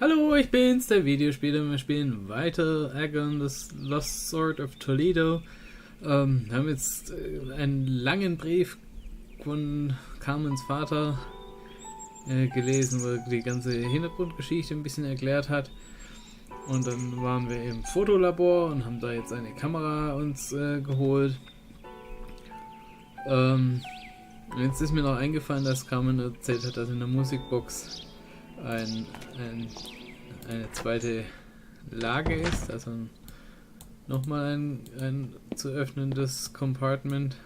Hallo, ich bin's, der Videospieler. Wir spielen weiter AGON, das Lost Sword of Toledo. Wir haben jetzt einen langen Brief von Carmens Vater gelesen, wo er die ganze Hintergrundgeschichte ein bisschen erklärt hat. Und dann waren wir im Fotolabor und haben da jetzt eine Kamera uns geholt. Jetzt ist mir noch eingefallen, dass Carmen erzählt hat, dass in der Musikbox eine zweite Lage ist, also nochmal ein zu öffnendes Compartment.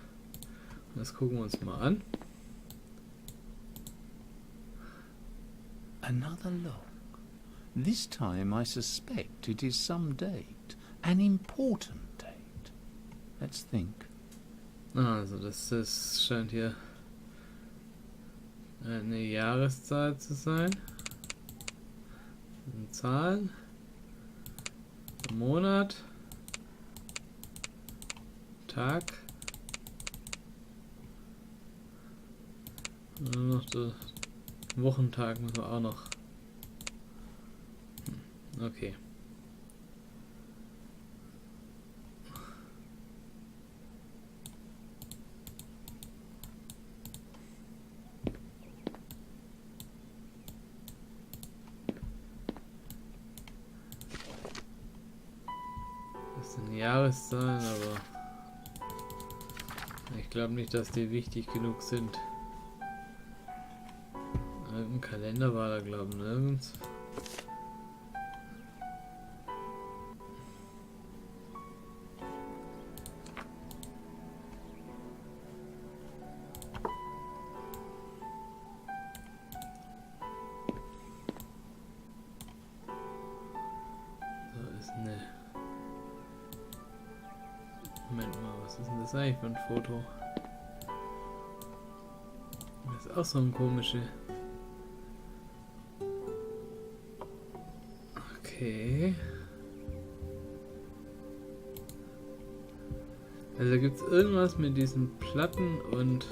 Das gucken wir uns mal an. Another look. This time I suspect it is some date, an important date. Let's think. Also das scheint hier eine Jahreszahl zu sein. Zahlen, Monat, Tag, und dann noch der Wochentag müssen wir auch noch. Okay. Das sind Jahreszahlen, aber ich glaube nicht, dass die wichtig genug sind. Irgendein Kalender war da, glaube ich, nirgends. Da ist eine... Moment mal, was ist denn das eigentlich für ein Foto? Das ist auch so ein komische. Okay. Also gibt es irgendwas mit diesen Platten und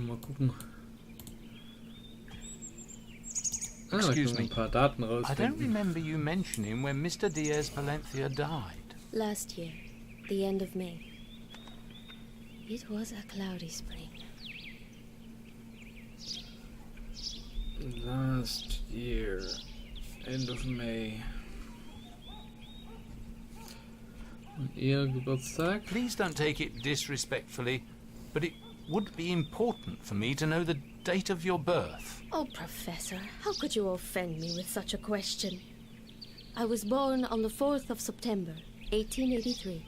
mal gucken. Excuse me. Ein paar Daten I don't rausfinden. remember you mentioning when Mr. Diaz Palencia died. Last year, the end of May. It was a cloudy spring. Last year, end of May. Und ihr Geburtstag? Please don't take it disrespectfully, but it would be important for me to know the date of your birth. Oh, Professor, how could you offend me with such a question? I was born on the 4th of September, 1883.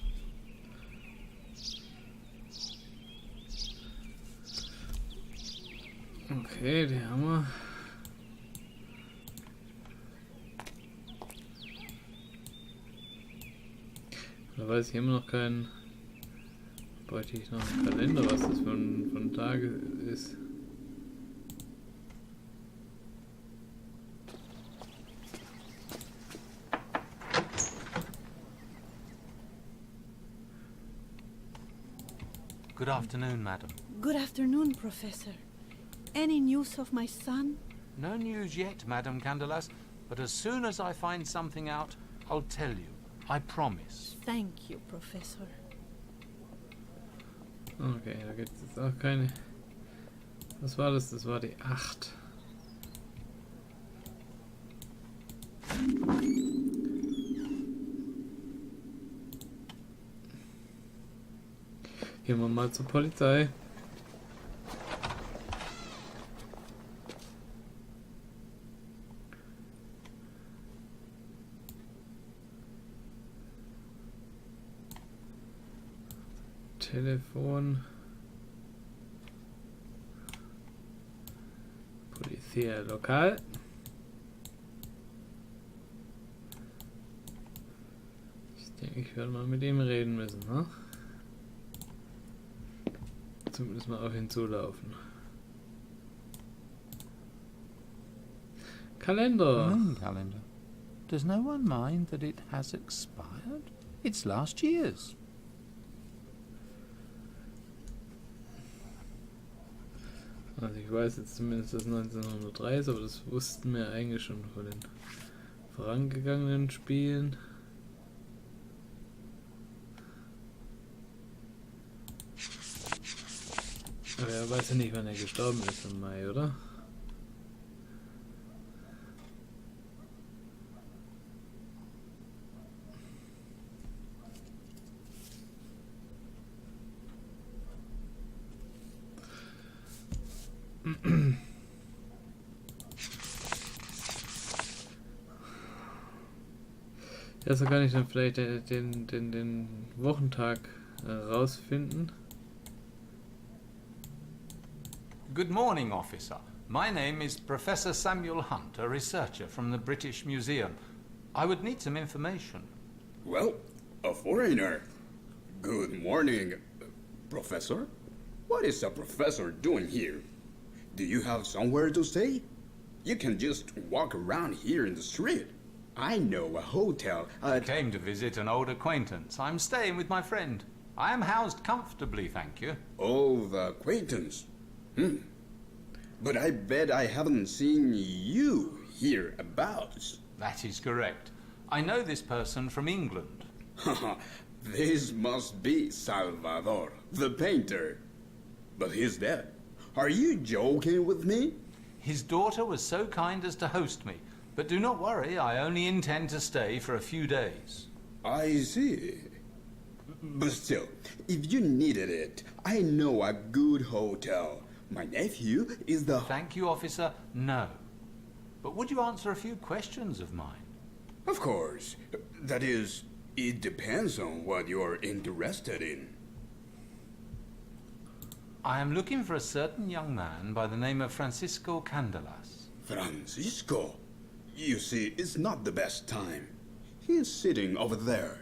Okay, die haben wir. Da weiß ich immer noch keinen. Bräuchte ich noch einen Kalender, was das für ein Tag ist. Good afternoon, madam. Good afternoon, Professor. Any news of my son? No news yet, Madam Candelas, but as soon as I find something out, I'll tell you. I promise. Thank you, Professor. Okay, da gibt es jetzt auch keine. Was war das? Das war die 8. Gehen wir mal zur Polizei. Telefon. Polizei lokal. Ich denke, ich werde mal mit ihm reden müssen, ne? Zumindest mal auf ihn zulaufen. Kalender. Moon calendar. Does no one mind that it has expired? It's last year's. Also ich weiß jetzt zumindest, dass 1903 ist, aber das wussten wir eigentlich schon von den vorangegangenen Spielen. Aber er weiß ja nicht, wann er gestorben ist im Mai, oder? Ja, so kann ich dann vielleicht den Wochentag rausfinden. Good morning, officer. My name is Professor Samuel Hunt, a researcher from the British Museum. I would need some information. Well, a foreigner. Good morning, Professor. What is a professor doing here? Do you have somewhere to stay? You can just walk around here in the street. I know a hotel I came to visit an old acquaintance. I'm staying with my friend. I am housed comfortably, thank you. Old acquaintance. But I bet I haven't seen you here about. That is correct. I know this person from England. This must be Salvador, the painter. But he's dead. Are you joking with me? His daughter was so kind as to host me. But do not worry, I only intend to stay for a few days. I see. But still, if you needed it, I know a good hotel. My nephew is the... Thank you, officer, no. But would you answer a few questions of mine? Of course. That is, it depends on what you're interested in. I am looking for a certain young man by the name of Francisco Candelas. Francisco? You see, it's not the best time. He's sitting over there.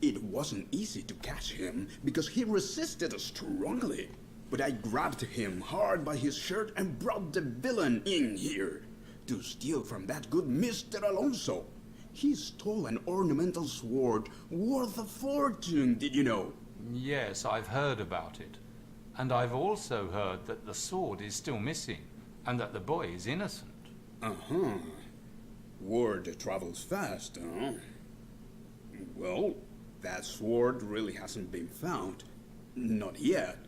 It wasn't easy to catch him because he resisted strongly. But I grabbed him hard by his shirt and brought the villain in here to steal from that good Mr. Alonso. He stole an ornamental sword worth a fortune, did you know? Yes, I've heard about it. And I've also heard that the sword is still missing and that the boy is innocent. Uh-huh. Word travels fast, huh? Well, that sword really hasn't been found. Not yet.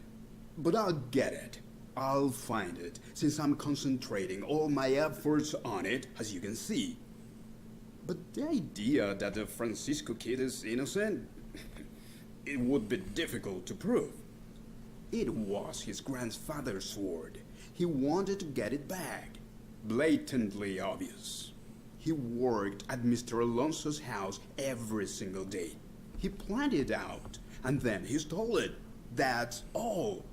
But I'll get it. I'll find it, since I'm concentrating all my efforts on it, as you can see. But the idea that the Francisco kid is innocent, it would be difficult to prove. It was his grandfather's sword. He wanted to get it back. Blatantly obvious. He worked at Mr. Alonso's house every single day. He planned it out, and then he stole it. That's all.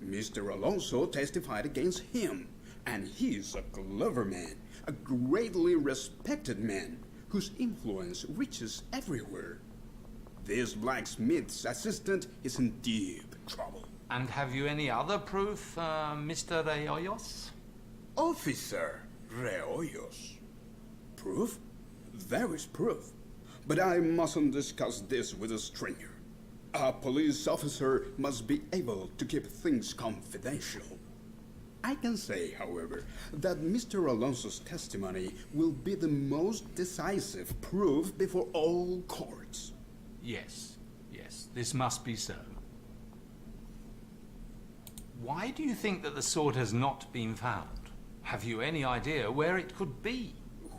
Mr. Alonso testified against him, and he's a clever man, a greatly respected man, whose influence reaches everywhere. This blacksmith's assistant is in deep trouble. And have you any other proof, Mr. Reollos? Officer Reollos. Proof? There is proof. But I mustn't discuss this with a stranger. A police officer must be able to keep things confidential. I can say, however, that Mr. Alonso's testimony will be the most decisive proof before all courts. Yes, this must be so. Why do you think that the sword has not been found? Have you any idea where it could be?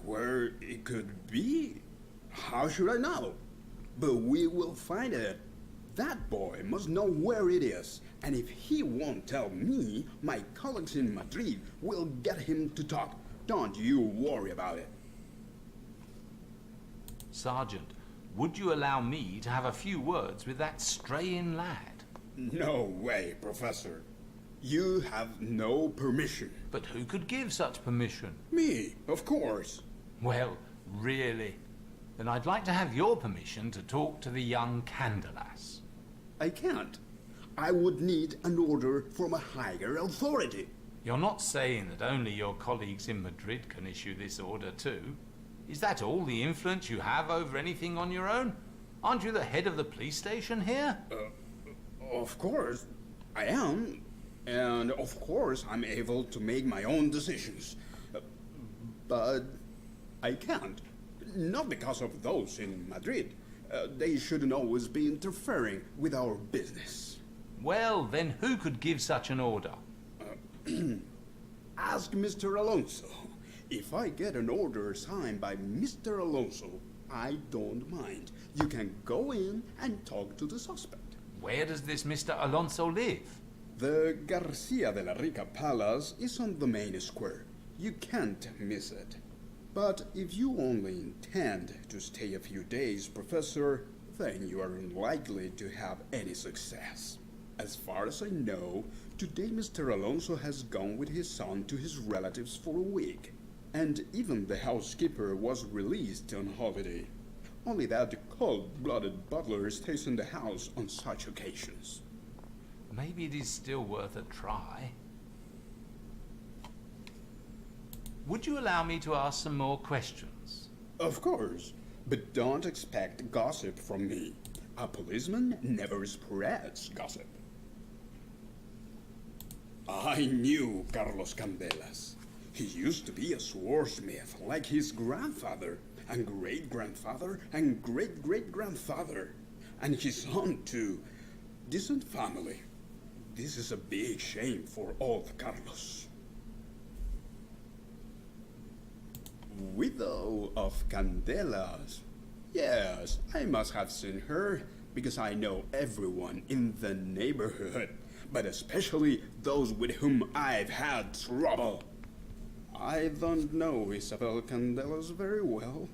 Where it could be? How should I know? But we will find it. That boy must know where it is, and if he won't tell me, my colleagues in Madrid will get him to talk. Don't you worry about it. Sergeant, would you allow me to have a few words with that straying lad? No way, Professor. You have no permission. But who could give such permission? Me, of course. Well, really? Then I'd like to have your permission to talk to the young Candelas. I can't. I would need an order from a higher authority. You're not saying that only your colleagues in Madrid can issue this order too? Is that all the influence you have over anything on your own? Aren't you the head of the police station here? Of course, I am. And of course, I'm able to make my own decisions. But I can't. Not because of those in Madrid. They shouldn't always be interfering with our business. Well, then who could give such an order? Ask Mr. Alonso. If I get an order signed by Mr. Alonso, I don't mind. You can go in and talk to the suspect. Where does this Mr. Alonso live? The Garcia de la Rica Palace is on the main square. You can't miss it. But if you only intend to stay a few days, Professor, then you are unlikely to have any success. As far as I know, today Mr. Alonso has gone with his son to his relatives for a week. And even the housekeeper was released on holiday. Only that the cold-blooded butler stays in the house on such occasions. Maybe it is still worth a try. Would you allow me to ask some more questions? Of course, but don't expect gossip from me. A policeman never spreads gossip. I knew Carlos Candelas. He used to be a swordsmith like his grandfather, and great-grandfather, and great-great-grandfather, and his son too. Decent family. This is a big shame for old Carlos. Widow of Candelas. Yes, I must have seen her, because I know everyone in the neighborhood, but especially those with whom I've had trouble. I don't know Isabel Candelas very well.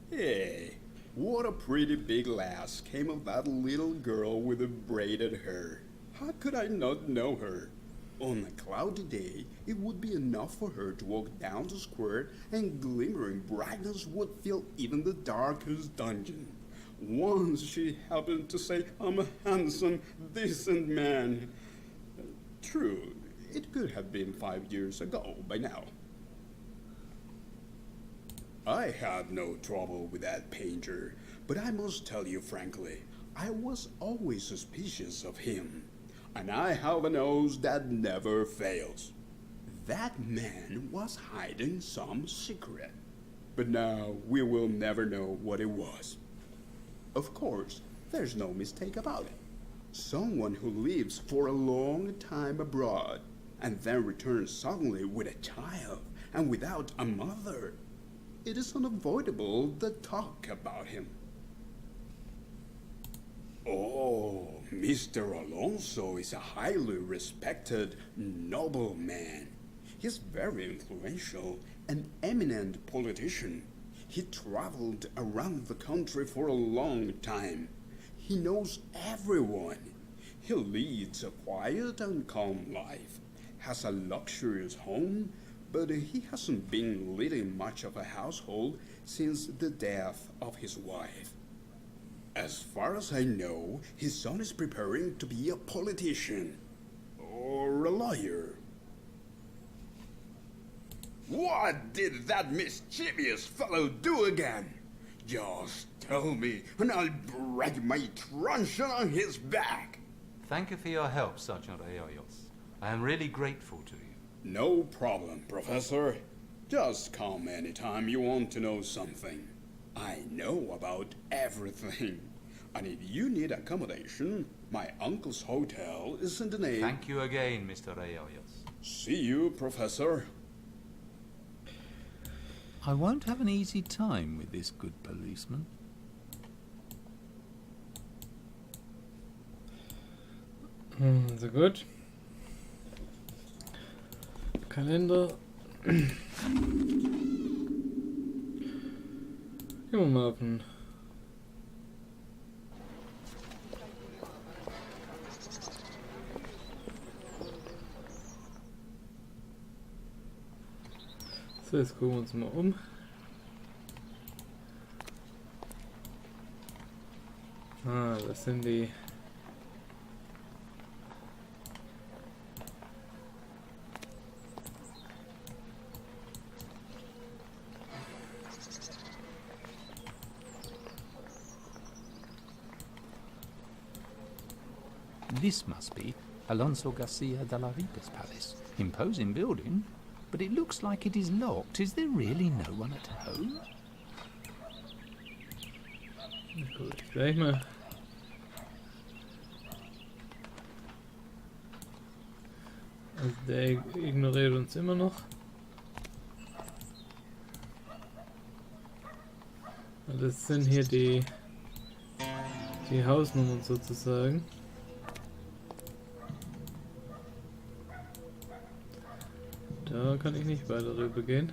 Hey, what a pretty big lass came of that little girl with the braided hair. How could I not know her? On a cloudy day, it would be enough for her to walk down the square, and glimmering brightness would fill even the darkest dungeon. Once she happened to say, "I'm a handsome, decent man." True, it could have been 5 years ago by now. I had no trouble with that painter, but I must tell you frankly, I was always suspicious of him. And I have a nose that never fails. That man was hiding some secret. But now we will never know what it was. Of course, there's no mistake about it. Someone who lives for a long time abroad and then returns suddenly with a child and without a mother. It is unavoidable the talk about him. Oh, Mr. Alonso is a highly respected, noble man. He's very influential, an eminent politician. He traveled around the country for a long time. He knows everyone. He leads a quiet and calm life, has a luxurious home, but he hasn't been leading much of a household since the death of his wife. As far as I know, his son is preparing to be a politician or a lawyer. What did that mischievous fellow do again? Just tell me, and I'll break my truncheon on his back. Thank you for your help, Sergeant Reyes. I am really grateful to you. No problem, Professor. Just come anytime you want to know something. I know about everything. And if you need accommodation, my uncle's hotel is in the name. Thank you again, Mr. Reyes. See you, Professor. I won't have an easy time with this good policeman. So gut. Kalender. Gehen wir mal auf den. So, jetzt gucken wir uns mal um. Das sind die. This must be Alonso Garcia de la Rica's palace. Imposing building, but it looks like it is locked. Is there really no one at home? Na gut, gleich mal. Also der ignoriert uns immer noch. Und das sind hier die Hausnummern sozusagen. Da kann ich nicht weiter rüber gehen.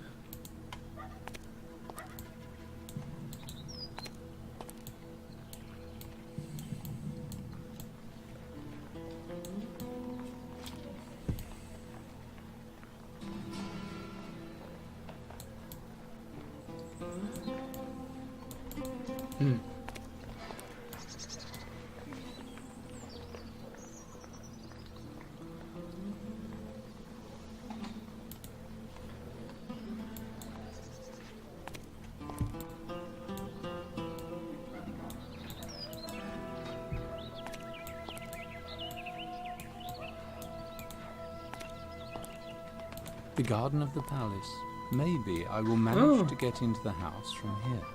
The garden of the palace. Maybe I will manage to get into the house from here.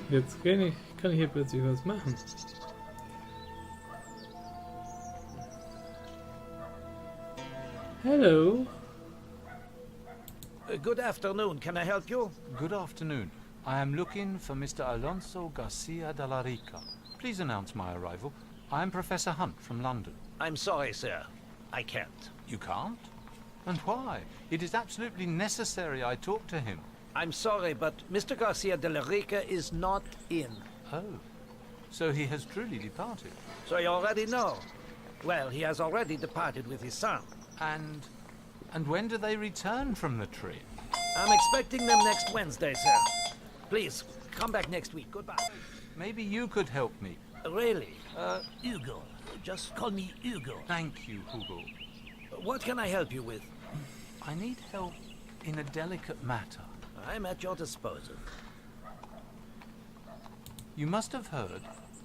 Jetzt kann ich hier plötzlich was machen. Hello. Good afternoon. Can I help you? Good afternoon. I am looking for Mr. Alonso Garcia de la Rica. Please announce my arrival. I am Professor Hunt from London. I'm sorry, sir. I can't. You can't? And why? It is absolutely necessary I talk to him. I'm sorry, but Mr. Garcia de la Rica is not in. Oh, so he has truly departed. So you already know. Well, he has already departed with his son. And when do they return from the trip? I'm expecting them next Wednesday, sir. Please, come back next week. Goodbye. Maybe you could help me. Really? Hugo. Just call me Hugo. Thank you, Hugo. What can I help you with? I need help in a delicate matter. I'm at your disposal. You must have heard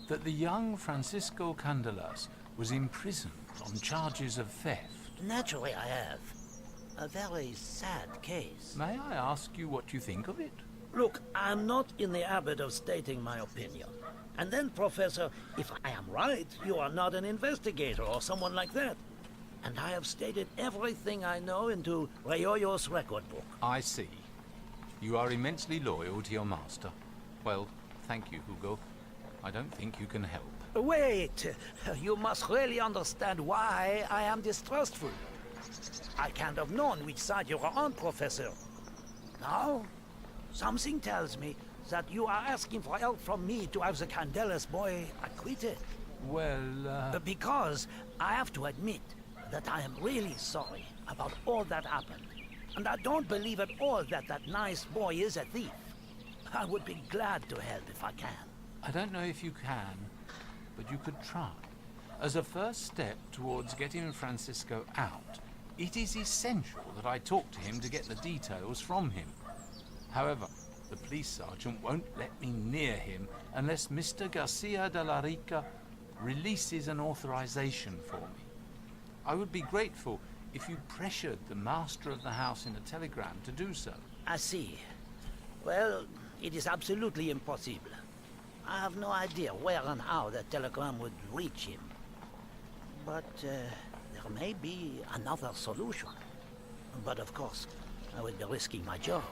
that the young Francisco Candelas was imprisoned on charges of theft. Naturally, I have. A very sad case. May I ask you what you think of it? Look, I'm not in the habit of stating my opinion. And then, Professor, if I am right, you are not an investigator or someone like that. And I have stated everything I know into Rayoyo's record book. I see. You are immensely loyal to your master. Well, thank you, Hugo. I don't think you can help. Wait! You must really understand why I am distrustful. I can't have known which side you are on, Professor. Now, something tells me that you are asking for help from me to have the Candelas boy acquitted. Well, Because I have to admit that I am really sorry about all that happened. And I don't believe at all that that nice boy is a thief. I would be glad to help if I can. I don't know if you can, but you could try. As a first step towards getting Francisco out, it is essential that I talk to him to get the details from him. However, the police sergeant won't let me near him unless Mr. Garcia de la Rica releases an authorization for me. I would be grateful if you pressured the master of the house in a telegram to do so. I see. Well, it is absolutely impossible. I have no idea where and how that telegram would reach him. But there may be another solution. But of course, I would be risking my job.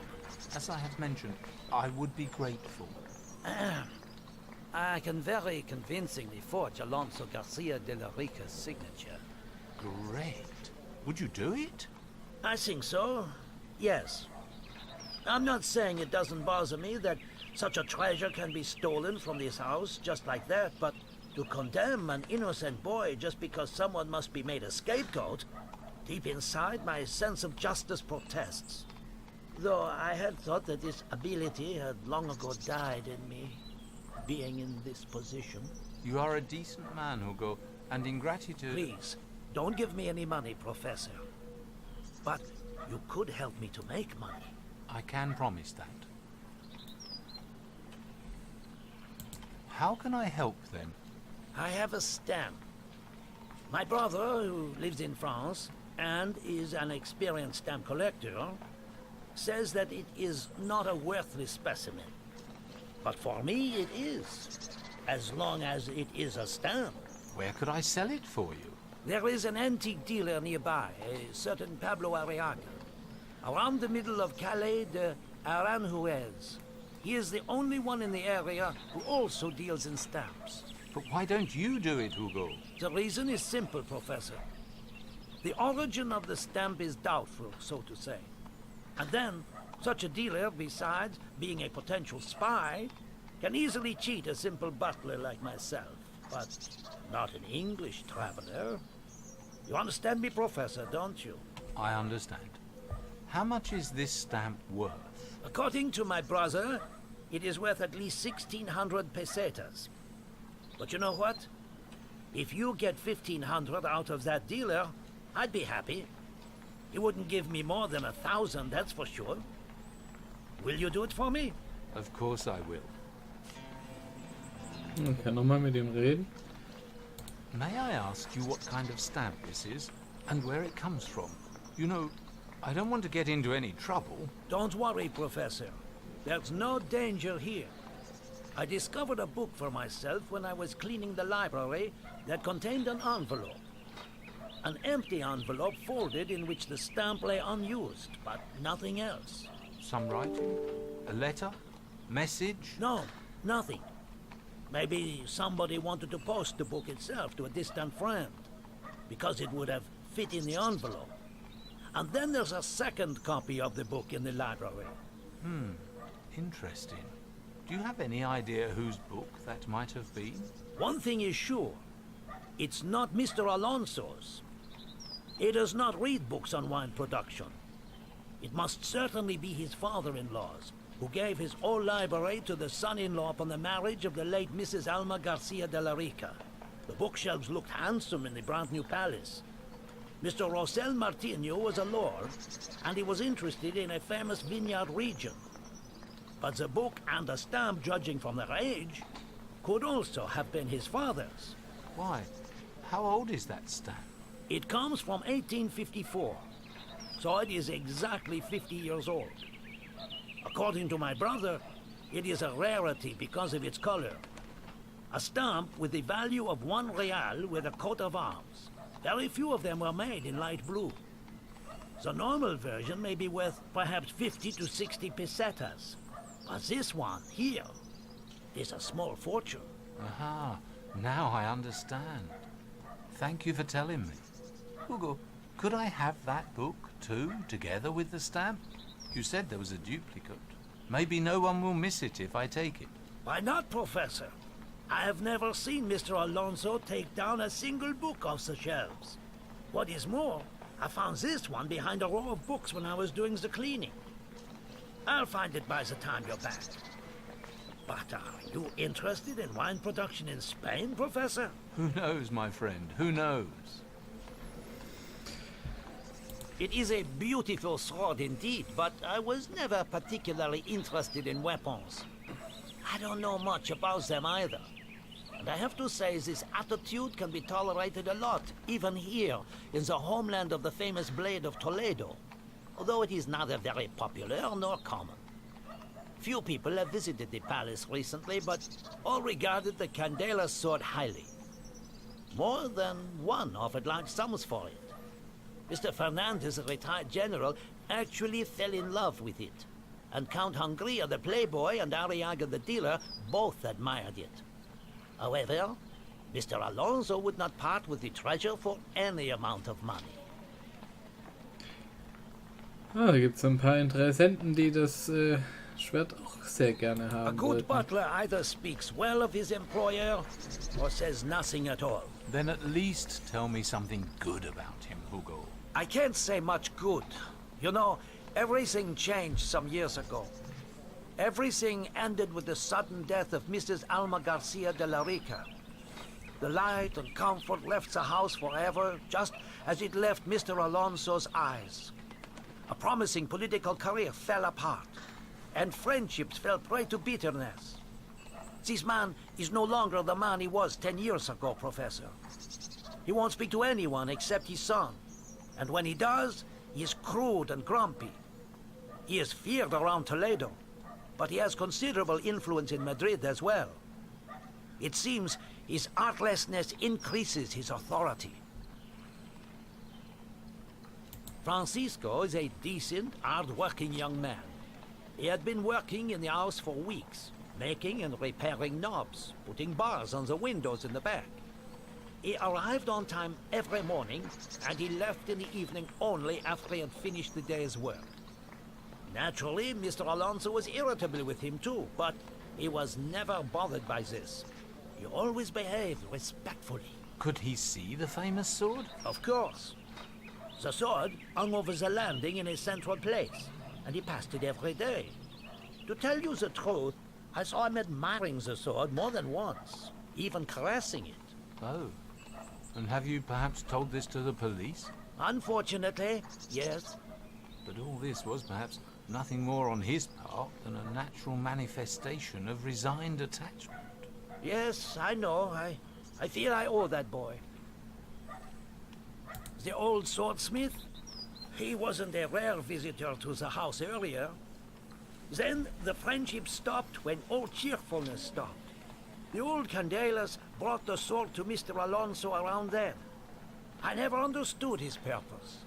As I have mentioned, I would be grateful. I can very convincingly forge Alonso Garcia de la Rica's signature. Great. Would you do it? I think so, yes. I'm not saying it doesn't bother me that such a treasure can be stolen from this house just like that, but to condemn an innocent boy just because someone must be made a scapegoat, deep inside my sense of justice protests. Though I had thought that this ability had long ago died in me, being in this position. You are a decent man, Hugo, and in gratitude... Please, don't give me any money, Professor. But you could help me to make money. I can promise that. How can I help, then? I have a stamp. My brother, who lives in France and is an experienced stamp collector, says that it is not a worthless specimen. But for me, it is, as long as it is a stamp. Where could I sell it for you? There is an antique dealer nearby, a certain Pablo Arriaga, around the middle of Calais de Aranjuez. He is the only one in the area who also deals in stamps. But why don't you do it, Hugo? The reason is simple, Professor. The origin of the stamp is doubtful, so to say. And then, such a dealer, besides being a potential spy, can easily cheat a simple butler like myself. But not an English traveler. You understand me, Professor, don't you? I understand. How much is this stamp worth? According to my brother, it is worth at least 1,600 pesetas. But you know what? If you get 1,500 out of that dealer, I'd be happy. He wouldn't give me more than 1,000, that's for sure. Will you do it for me? Of course I will. Okay, nochmal mit ihm reden. May I ask you what kind of stamp this is and where it comes from? You know, I don't want to get into any trouble. Don't worry, Professor. There's no danger here. I discovered a book for myself when I was cleaning the library that contained an envelope. An empty envelope folded in which the stamp lay unused, but nothing else. Some writing? A letter? Message? No, nothing. Maybe somebody wanted to post the book itself to a distant friend, because it would have fit in the envelope. And then there's a second copy of the book in the library. Interesting. Do you have any idea whose book that might have been? One thing is sure. It's not Mr. Alonso's. He does not read books on wine production. It must certainly be his father-in-law's, who gave his whole library to the son-in-law upon the marriage of the late Mrs. Alma Garcia de la Rica. The bookshelves looked handsome in the brand-new palace. Mr. Rosel Martino was a lord, and he was interested in a famous vineyard region. But the book and the stamp, judging from their age, could also have been his father's. Why? How old is that stamp? It comes from 1854, so it is exactly 50 years old. According to my brother, it is a rarity because of its color. A stamp with the value of 1 real with a coat of arms. Very few of them were made in light blue. The normal version may be worth perhaps 50 to 60 pesetas. But this one, here, is a small fortune. Aha, now I understand. Thank you for telling me. Hugo, could I have that book too, together with the stamp? You said there was a duplicate. Maybe no one will miss it if I take it. Why not, Professor? I have never seen Mr. Alonso take down a single book off the shelves. What is more, I found this one behind a row of books when I was doing the cleaning. I'll find it by the time you're back. But are you interested in wine production in Spain, Professor? Who knows, my friend, who knows? It is a beautiful sword indeed, but I was never particularly interested in weapons. I don't know much about them either. And I have to say this attitude can be tolerated a lot, even here, in the homeland of the famous blade of Toledo, although it is neither very popular nor common. Few people have visited the palace recently, but all regarded the Candela sword highly. More than one offered large sums for it. Mr. Fernandez, a retired general, actually fell in love with it. And Count Hungria, the playboy, and Arriaga, the dealer, both admired it. However, Mr. Alonso would not part with the treasure for any amount of money. Da gibt es ein paar Interessenten, die das Schwert auch sehr gerne A haben good wollten. butler either speaks well of his employer or says nothing at all. Then at least tell me something good about him, Hugo. I can't say much good. You know, everything changed some years ago. Everything ended with the sudden death of Mrs. Alma Garcia de la Rica. The light and comfort left the house forever, just as it left Mr. Alonso's eyes. A promising political career fell apart, and friendships fell prey to bitterness. This man is no longer the man he was 10 years ago, Professor. He won't speak to anyone except his son. And when he does, he is crude and grumpy. He is feared around Toledo, but he has considerable influence in Madrid as well. It seems his artlessness increases his authority. Francisco is a decent, hard-working young man. He had been working in the house for weeks, making and repairing knobs, putting bars on the windows in the back. He arrived on time every morning, and he left in the evening only after he had finished the day's work. Naturally, Mr. Alonso was irritable with him too, but he was never bothered by this. He always behaved respectfully. Could he see the famous sword? Of course. The sword hung over the landing in a central place, and he passed it every day. To tell you the truth, I saw him admiring the sword more than once, even caressing it. Oh. And have you perhaps told this to the police? Unfortunately, yes. But all this was perhaps nothing more on his part than a natural manifestation of resigned attachment. Yes, I know. I feel I owe that boy. The old swordsmith? He wasn't a rare visitor to the house earlier. Then the friendship stopped when all cheerfulness stopped. The old Candelas brought the sword to Mr. Alonso around then. I never understood his purpose.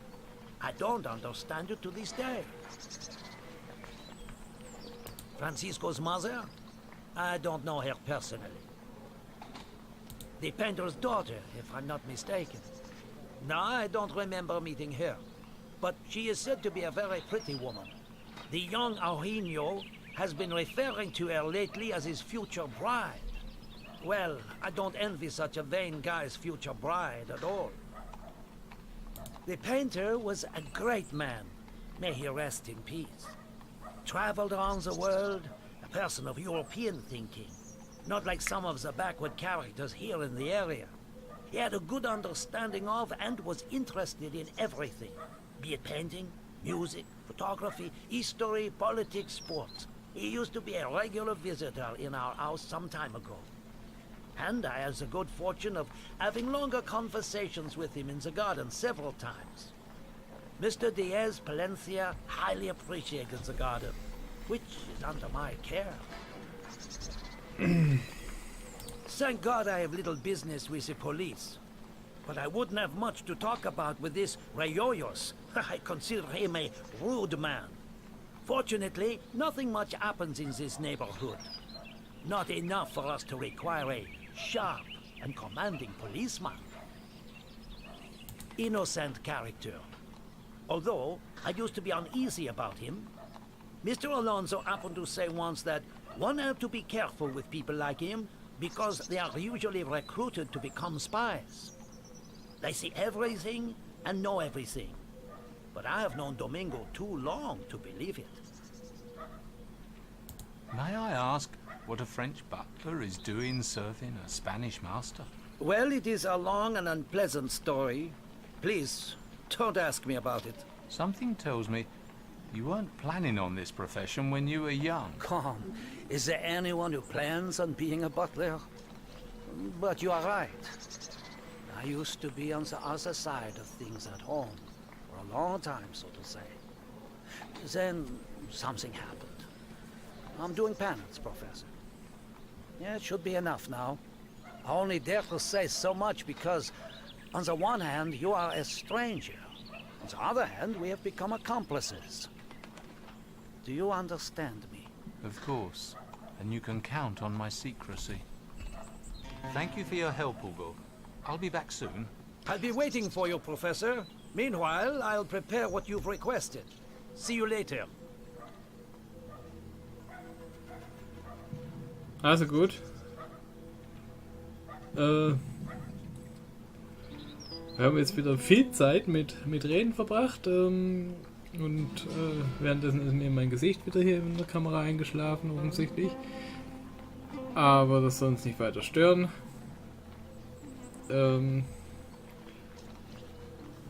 I don't understand it to this day. Francisco's mother? I don't know her personally. The painter's daughter, if I'm not mistaken. No, I don't remember meeting her. But she is said to be a very pretty woman. The young Eugenio has been referring to her lately as his future bride. Well, I don't envy such a vain guy's future bride at all. The painter was a great man. May he rest in peace. Traveled around the world, a person of European thinking. Not like some of the backward characters here in the area. He had a good understanding of and was interested in everything. Be it painting, music, photography, history, politics, sports. He used to be a regular visitor in our house some time ago. And I had the good fortune of having longer conversations with him in the garden several times. Mr. Diaz Palencia highly appreciated the garden, which is under my care. Thank God I have little business with the police. But I wouldn't have much to talk about with this Rayoyos. I consider him a rude man. Fortunately, nothing much happens in this neighborhood. Not enough for us to require a sharp and commanding policeman. Innocent character. Although I used to be uneasy about him. Mr. Alonso happened to say once that one had to be careful with people like him because they are usually recruited to become spies. They see everything and know everything. But I have known Domingo too long to believe it. May I ask what a French butler is doing serving a Spanish master? Well, it is a long and unpleasant story. Please, don't ask me about it. Something tells me you weren't planning on this profession when you were young. Come, is there anyone who plans on being a butler? But you are right. I used to be on the other side of things at home for a long time, so to say. Then something happened. I'm doing penance, Professor. Yeah, it should be enough now. I only dare to say so much because, on the one hand, you are a stranger. On the other hand, we have become accomplices. Do you understand me? Of course. And you can count on my secrecy. Thank you for your help, Hugo. I'll be back soon. I'll be waiting for you, Professor. Meanwhile, I'll prepare what you've requested. See you later. Also gut. Wir haben jetzt wieder viel Zeit mit Reden verbracht und währenddessen ist mir mein Gesicht wieder hier in der Kamera eingeschlafen, offensichtlich. Aber das soll uns nicht weiter stören.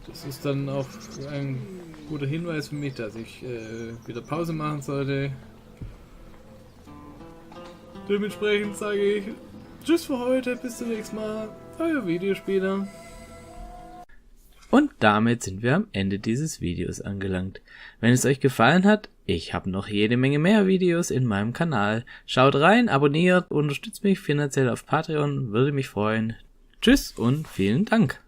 Das ist dann auch ein guter Hinweis für mich, dass ich wieder Pause machen sollte. Dementsprechend sage ich Tschüss für heute, bis zum nächsten Mal, euer Videospieler. Und damit sind wir am Ende dieses Videos angelangt. Wenn es euch gefallen hat, ich habe noch jede Menge mehr Videos in meinem Kanal. Schaut rein, abonniert, unterstützt mich finanziell auf Patreon, würde mich freuen. Tschüss und vielen Dank.